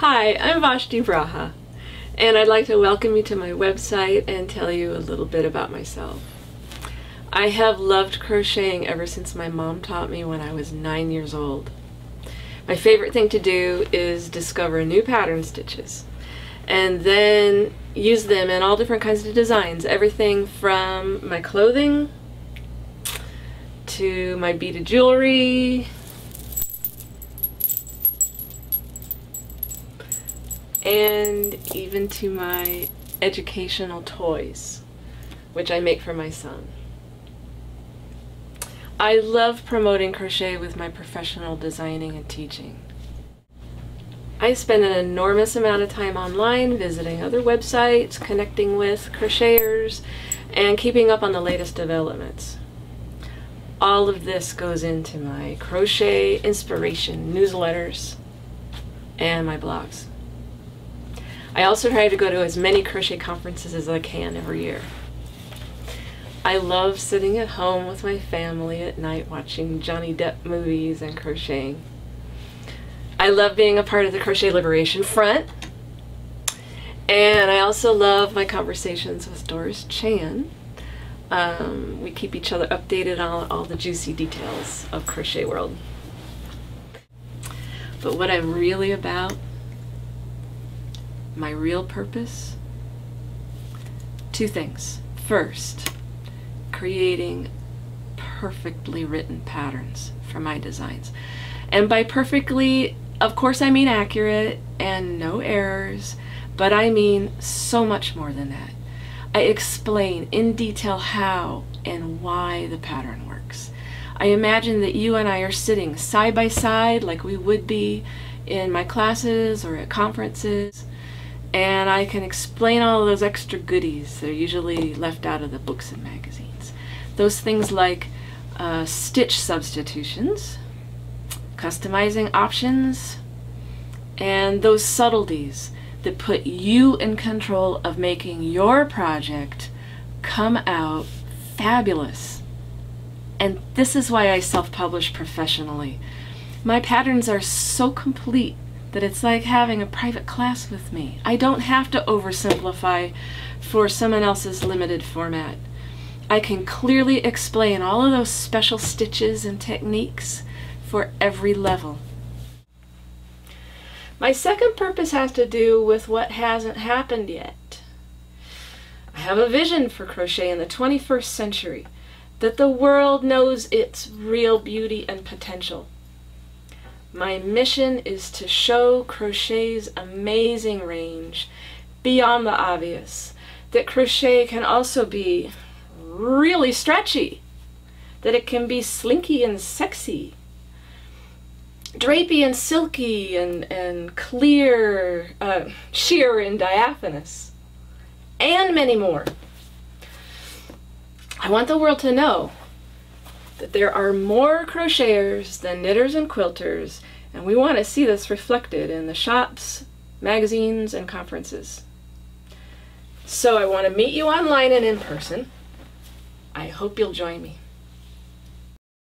Hi, I'm Vashti Braha, and I'd like to welcome you to my website and tell you a little bit about myself. I have loved crocheting ever since my mom taught me when I was 9 years old. My favorite thing to do is discover new pattern stitches and then use them in all different kinds of designs, everything from my clothing to my beaded jewelry, and even to my educational toys, which I make for my son. I love promoting crochet with my professional designing and teaching. I spend an enormous amount of time online visiting other websites, connecting with crocheters, and keeping up on the latest developments. All of this goes into my crochet inspiration newsletters and my blogs. I also try to go to as many crochet conferences as I can every year. I love sitting at home with my family at night watching Johnny Depp movies and crocheting. I love being a part of the Crochet Liberation Front, and I also love my conversations with Doris Chan. We keep each other updated on all the juicy details of crochet world. But what I'm really about, my real purpose, two things. First, creating perfectly written patterns for my designs. And by perfectly, of course I mean accurate and no errors, but I mean so much more than that. I explain in detail how and why the pattern works. I imagine that you and I are sitting side by side like we would be in my classes or at conferences, and I can explain all those extra goodies that are usually left out of the books and magazines. Those things like stitch substitutions, customizing options, and those subtleties that put you in control of making your project come out fabulous. And this is why I self-publish professionally. My patterns are so complete that it's like having a private class with me. I don't have to oversimplify for someone else's limited format. I can clearly explain all of those special stitches and techniques for every level. My second purpose has to do with what hasn't happened yet. I have a vision for crochet in the 21st century, that the world knows its real beauty and potential. My mission is to show crochet's amazing range beyond the obvious, that crochet can also be really stretchy, that it can be slinky and sexy, drapey and silky and clear, sheer and diaphanous, and many more. I want the world to know that there are more crocheters than knitters and quilters, and we want to see this reflected in the shops, magazines, and conferences. So I want to meet you online and in person. I hope you'll join me.